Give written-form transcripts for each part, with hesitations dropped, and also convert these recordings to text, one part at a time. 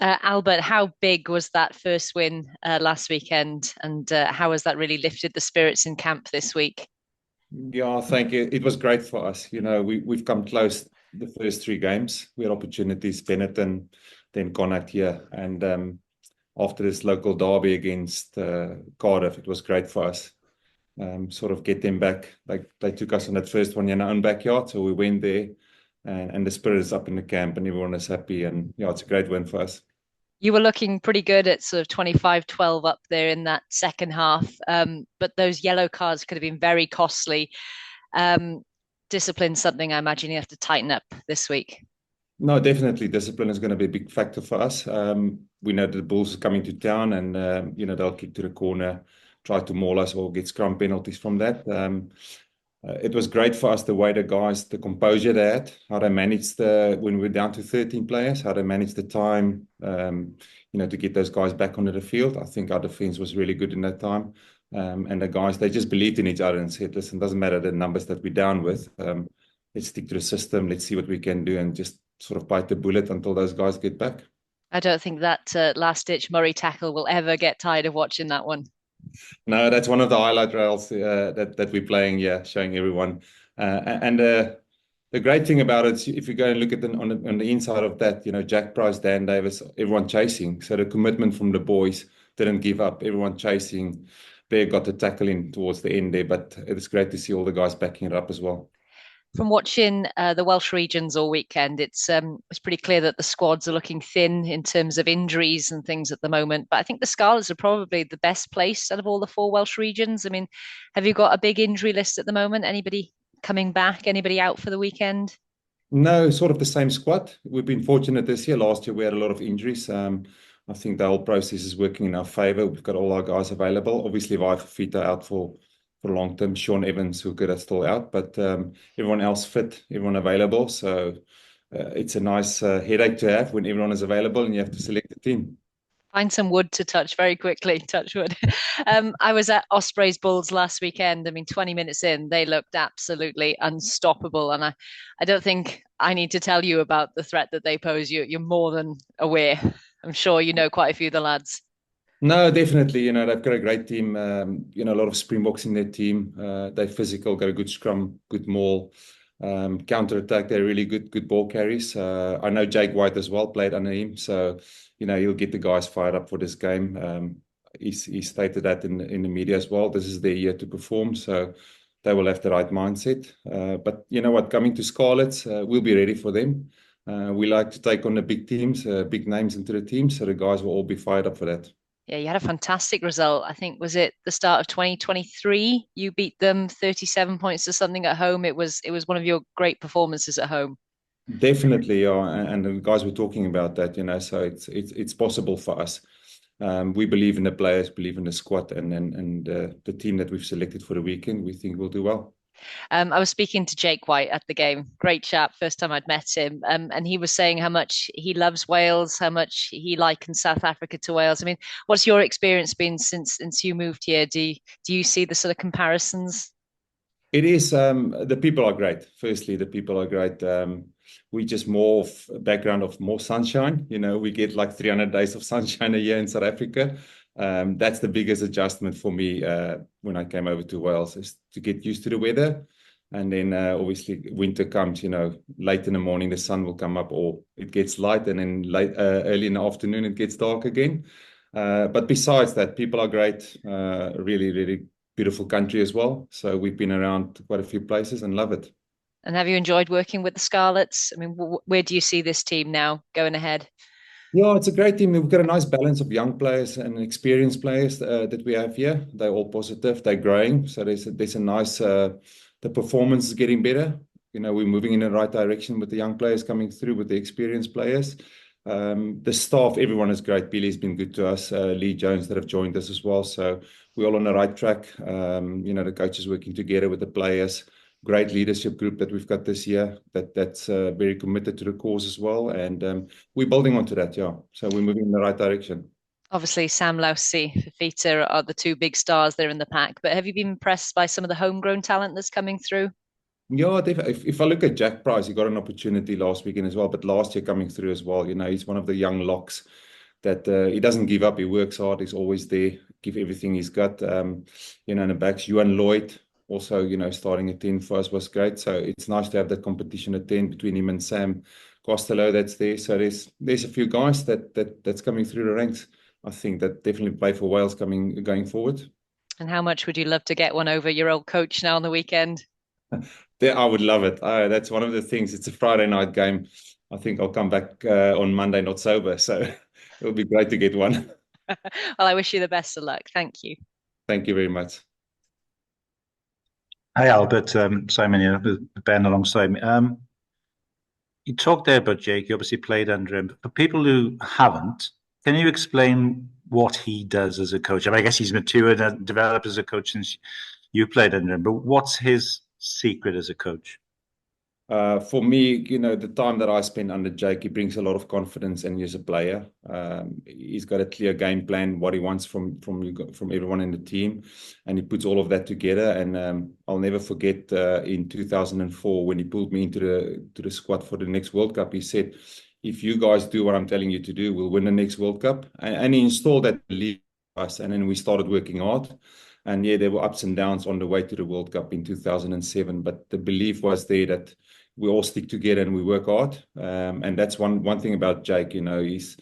Albert, how big was that first win last weekend, and how has that really lifted the spirits in camp this week? Yeah, thank you. It was great for us. We've come close the first three games. We had opportunities, Benetton, then Connacht here. And after this local derby against Cardiff, it was great for us. Sort of get them back. Like they took us on that first one in our own backyard. So we went there and the spirit is up in the camp and everyone is happy. And yeah, it's a great win for us. You were looking pretty good at sort of 25-12 up there in that second half, but those yellow cards could have been very costly. Um, Discipline's something I imagine you have to tighten up this week. No, definitely. Discipline is going to be a big factor for us. We know that the Bulls are coming to town and, they'll kick to the corner, try to maul us or get scrum penalties from that. It was great for us the way the guys, the composure they had, how they managed when we were down to 13 players, how they managed the time, to get those guys back onto the field. I think our defense was really good in that time. And the guys, they just believed in each other and said, listen, doesn't matter the numbers that we're down with. Let's stick to the system. Let's see what we can do and just sort of bite the bullet until those guys get back. I don't think that last-ditch Murray tackle will ever get tired of watching that one. No, that's one of the highlight rails that we're playing, yeah, showing everyone. And the great thing about it is if you go and look at on the inside of that, Jack Price, Dan Davis, everyone chasing. So the commitment from the boys didn't give up. Everyone chasing. Berg got the tackle in towards the end there, but it's great to see all the guys backing it up as well. From watching the Welsh regions all weekend, it's pretty clear that the squads are looking thin in terms of injuries and things at the moment. But I think the Scarlets are probably the best placed out of all the four Welsh regions. I mean, have you got a big injury list at the moment? Anybody coming back? Anybody out for the weekend? No, sort of the same squad. We've been fortunate this year. Last year we had a lot of injuries. I think the whole process is working in our favour. We've got all our guys available. Obviously, Vai Fafita out for long term. Sean Evans, who could are still out, but everyone else fit, everyone available. So it's a nice headache to have when everyone is available and you have to select the team. Find some wood to touch very quickly. Touch wood. I was at Ospreys Bulls last weekend. I mean, 20 minutes in, they looked absolutely unstoppable. And I don't think I need to tell you about the threat that they pose. You're more than aware. I'm sure you know quite a few of the lads. No, definitely. They've got a great team. A lot of Springboks in their team. They're physical, got a good scrum, good maul. Counter attack, they're really good ball carries. I know Jake White as well played under him, so he'll get the guys fired up for this game. He stated that in the media as well. This is their year to perform, so they will have the right mindset. But you know what, coming to Scarlets, we'll be ready for them. We like to take on the big teams, big names into the team, so the guys will all be fired up for that. Yeah, you had a fantastic result. I think was it the start of 2023? You beat them 37 points to something at home. It was one of your great performances at home. Definitely, yeah, and the guys were talking about that, so it's possible for us. We believe in the players, believe in the squad, and the team that we've selected for the weekend. We think we'll do well. I was speaking to Jake White at the game. Great chap. First time I'd met him, and he was saying how much he loves Wales, how much he likens South Africa to Wales. I mean, what's your experience been since you moved here? Do you see the sort of comparisons? It is. The people are great. Firstly, the people are great. We just more background of more sunshine. We get like 300 days of sunshine a year in South Africa. That's the biggest adjustment for me when I came over to Wales, is to get used to the weather. And then obviously winter comes, late in the morning, the sun will come up or it gets light, and then early in the afternoon, it gets dark again. But besides that, people are great. Really, really beautiful country as well. So we've been around quite a few places and love it. And have you enjoyed working with the Scarlets? I mean, where do you see this team now going ahead? Yeah, it's a great team. We've got a nice balance of young players and experienced players that we have here. They're all positive. They're growing. So there's a nice. The performance is getting better. We're moving in the right direction with the young players coming through, with the experienced players. The staff, everyone is great. Billy's been good to us. Lee Jones that have joined us as well. So we're all on the right track. The coaches working together with the players. Great leadership group that we've got this year that's very committed to the cause as well. And we're building onto that, yeah. So we're moving in the right direction. Obviously, Sam Lousy, Fafita are the two big stars there in the pack. But have you been impressed by some of the homegrown talent that's coming through? Yeah, if I look at Jack Price, he got an opportunity last weekend as well, but last year coming through as well, he's one of the young locks. that he doesn't give up. He works hard. He's always there, give everything he's got. In the backs, Johan Lloyd also, starting at 10 for us was great. So it's nice to have that competition at 10 between him and Sam Costello that's there. So there's a few guys that's coming through the ranks. I think that definitely play for Wales going forward. And how much would you love to get one over your old coach now on the weekend? I would love it. That's one of the things. It's a Friday night game. I think I'll come back on Monday not sober. So it'll be great to get one. Well, I wish you the best of luck. Thank you. Thank you very much. Hi, Albert. Simon here, with Ben alongside me. You talked there about Jake. You obviously played under him. But for people who haven't, can you explain what he does as a coach? I mean, I guess he's matured and developed as a coach since you played under him. But what's his secret as a coach? For me, the time that I spent under Jake, he brings a lot of confidence in you as a player. He's got a clear game plan, what he wants from everyone in the team, and he puts all of that together. And I'll never forget in 2004 when he pulled me into the squad for the next World Cup. He said, "If you guys do what I'm telling you to do, we'll win the next World Cup." And he installed that belief in us, and then we started working hard. And yeah, there were ups and downs on the way to the World Cup in 2007, but the belief was there that we all stick together and we work hard. And that's one thing about Jake. He's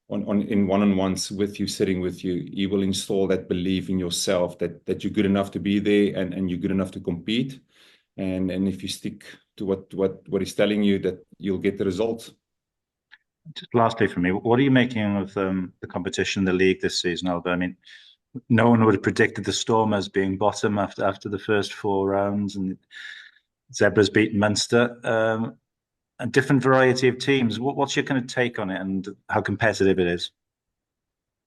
in one-on-ones with you, sitting with you. He will install that belief in yourself that you're good enough to be there and you're good enough to compete. And if you stick to what he's telling you, that you'll get the results. Just lastly for me, what are you making of the competition in the league this season, Albert? I mean, no one would have predicted the Stormers being bottom after the first 4 rounds, and Zebras beating Munster. A different variety of teams. What's your kind of take on it and how competitive it is?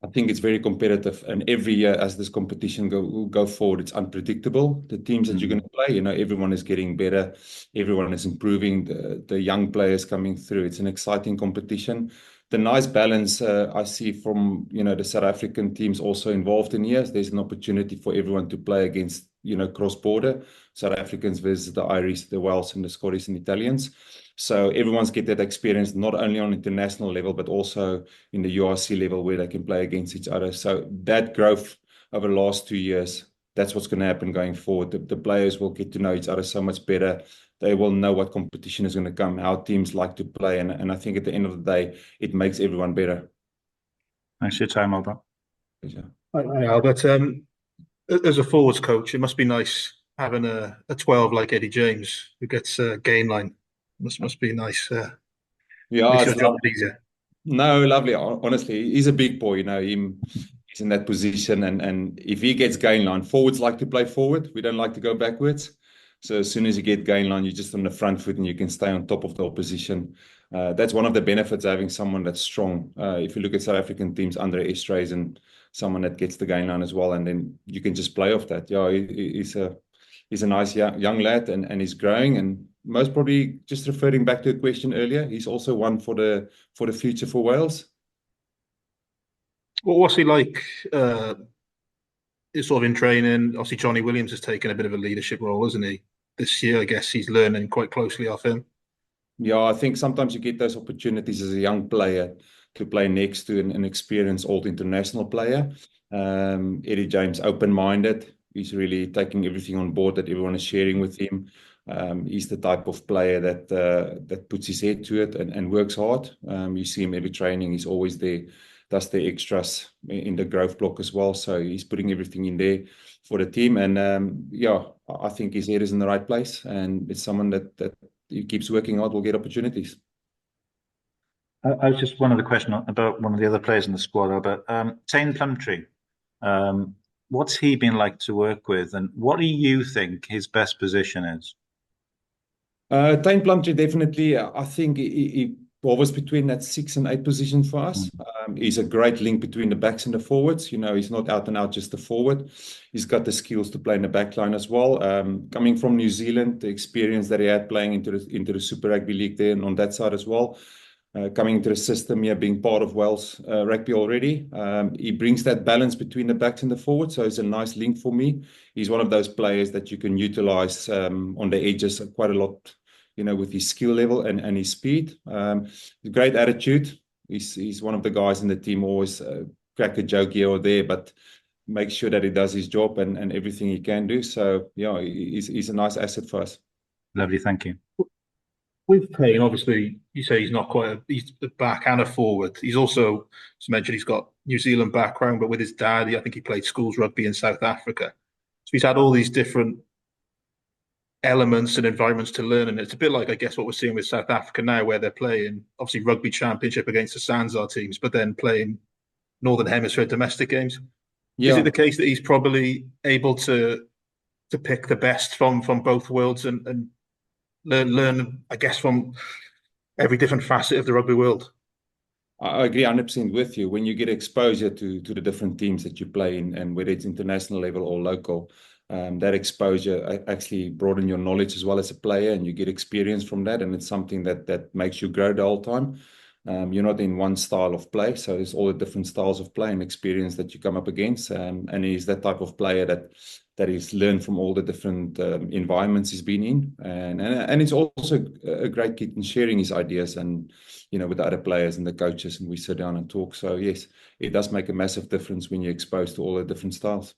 I think it's very competitive, and every year as this competition go forward, it's unpredictable. The teams that you're going to play, everyone is getting better, everyone is improving. The young players coming through. It's an exciting competition. The nice balance I see from the South African teams also involved in here. There's an opportunity for everyone to play against cross border South Africans versus the Irish, the Welsh, and the Scottish and Italians. So everyone's get that experience not only on international level but also in the URC level where they can play against each other. So that growth over the last 2 years, that's what's going to happen going forward. The players will get to know each other so much better. They will know what competition is going to come, how teams like to play. And I think at the end of the day, it makes everyone better. Thanks for your time, Albert. Pleasure. Hi, Albert. As a forwards coach, it must be nice having a 12 like Eddie James who gets gain line. Must be nice. Yeah, makes your job easier. No, lovely. Honestly, he's a big boy. He's in that position, and if he gets gain line, forwards like to play forward. We don't like to go backwards. So as soon as you get gain line, you're just on the front foot and you can stay on top of the opposition. That's one of the benefits of having someone that's strong. If you look at South African teams under Estrays and someone that gets the gain line as well, and then you can just play off that. Yeah, he's a nice young lad, and he's growing. And most probably, just referring back to a question earlier, he's also one for the future for Wales. Well, what's he like? Sort of in training. Obviously, Johnny Williams has taken a bit of a leadership role, isn't he? This year, I guess he's learning quite closely off him. Yeah, I think sometimes you get those opportunities as a young player to play next to an experienced old international player. Eddie James, open-minded. He's really taking everything on board that everyone is sharing with him. He's the type of player that puts his head to it and works hard. You see him every training. He's always there, does the extras in the growth block as well. So he's putting everything in there for the team. And yeah, I think his head is in the right place. And it's someone that he keeps working hard will get opportunities. I was just one other question about one of the other players in the squad, about Tane Plumtree. What's he been like to work with, and what do you think his best position is? Tane Plumtree, definitely. I think he was between that 6 and 8 position for us. He's a great link between the backs and the forwards. He's not out and out just a forward. He's got the skills to play in the back line as well. Coming from New Zealand, the experience that he had playing into the Super Rugby League there and on that side as well. Coming into the system here, being part of Wales rugby already. He brings that balance between the backs and the forwards, so it's a nice link for me. He's one of those players that you can utilize on the edges quite a lot, with his skill level and his speed. Great attitude. He's one of the guys in the team, always crack a joke here or there, but make sure that he does his job and everything he can do. So yeah, he's a nice asset for us. Lovely, thank you. With Payne, obviously, you say he's not quite he's a back and a forward. He's also, as mentioned, he's got New Zealand background, but with his dad, I think he played schools rugby in South Africa. So he's had all these different elements and environments to learn. And it's a bit like, I guess, what we're seeing with South Africa now, where they're playing, obviously, rugby championship against the Sanzar teams, but then playing Northern Hemisphere domestic games. Yeah. Is it the case that he's probably able to pick the best from both worlds and learn, I guess, from every different facet of the rugby world? I agree 100% with you. When you get exposure to the different teams that you play in, and whether it's international level or local, that exposure actually broaden your knowledge as well as a player, and you get experience from that, and it's something that makes you grow the whole time. You're not in one style of play, so there's all the different styles of play and experience that you come up against. And he's that type of player that he's learned from all the different environments he's been in, and he's also a great kid in sharing his ideas and with the other players and the coaches, and we sit down and talk. So yes, it does make a massive difference when you're exposed to all the different styles.